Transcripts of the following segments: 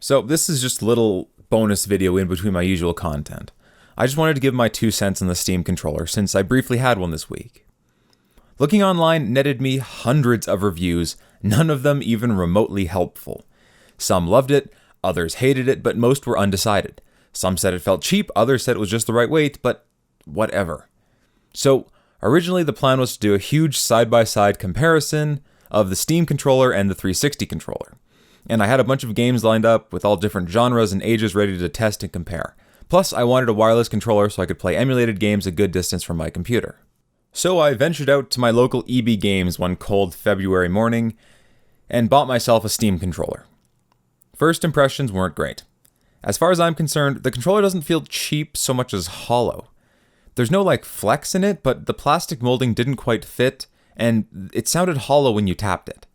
So this is just a little bonus video in between my usual content. I just wanted to give my 2 cents on the Steam controller since I briefly had one this week. Looking online netted me hundreds of reviews, none of them even remotely helpful. Some loved it, others hated it, but most were undecided. Some said it felt cheap, others said it was just the right weight, but whatever. So originally the plan was to do a huge side-by-side comparison of the Steam controller and the 360 controller. And I had a bunch of games lined up with all different genres and ages ready to test and compare. Plus, I wanted a wireless controller so I could play emulated games a good distance from my computer. So I ventured out to my local EB Games one cold February morning and bought myself a Steam controller. First impressions weren't great. As far as I'm concerned, the controller doesn't feel cheap so much as hollow. There's no flex in it, but the plastic molding didn't quite fit, and it sounded hollow when you tapped it.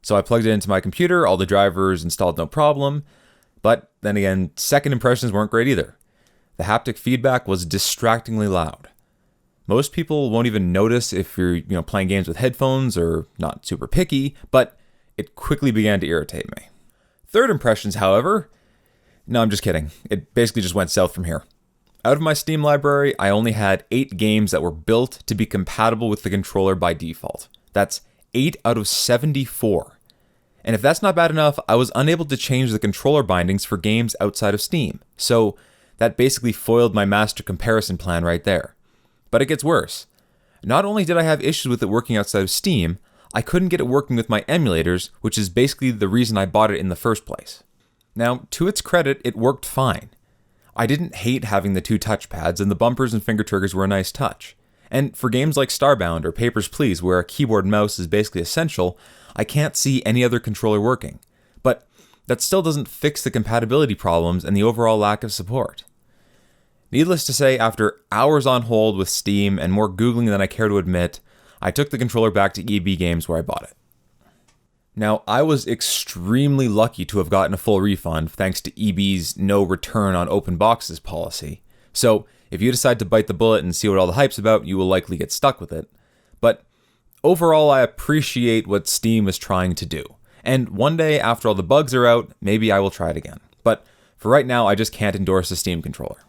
So I plugged it into my computer, all the drivers installed no problem, but then again, second impressions weren't great either. The haptic feedback was distractingly loud. Most people won't even notice if you're playing games with headphones or not super picky, but it quickly began to irritate me. Third impressions, however, no, I'm just kidding. It basically just went south from here. Out of my Steam library, I only had 8 games that were built to be compatible with the controller by default. That's 8 out of 74. And if that's not bad enough, I was unable to change the controller bindings for games outside of Steam. So that basically foiled my master comparison plan right there. But it gets worse. Not only did I have issues with it working outside of Steam, I couldn't get it working with my emulators, which is basically the reason I bought it in the first place. Now, to its credit, it worked fine. I didn't hate having the 2 touchpads, and the bumpers and finger triggers were a nice touch. And for games like Starbound or Papers, Please, where a keyboard and mouse is basically essential, I can't see any other controller working. But that still doesn't fix the compatibility problems and the overall lack of support. Needless to say, after hours on hold with Steam and more Googling than I care to admit, I took the controller back to EB Games where I bought it. Now, I was extremely lucky to have gotten a full refund thanks to EB's no return on open boxes policy. So, if you decide to bite the bullet and see what all the hype's about, you will likely get stuck with it. But overall, I appreciate what Steam is trying to do. And one day, after all the bugs are out, maybe I will try it again. But for right now, I just can't endorse a Steam controller.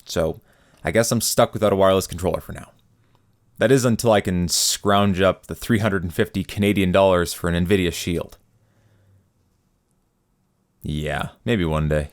So, I guess I'm stuck without a wireless controller for now. That is until I can scrounge up the 350 Canadian dollars for an Nvidia Shield. Yeah, maybe one day.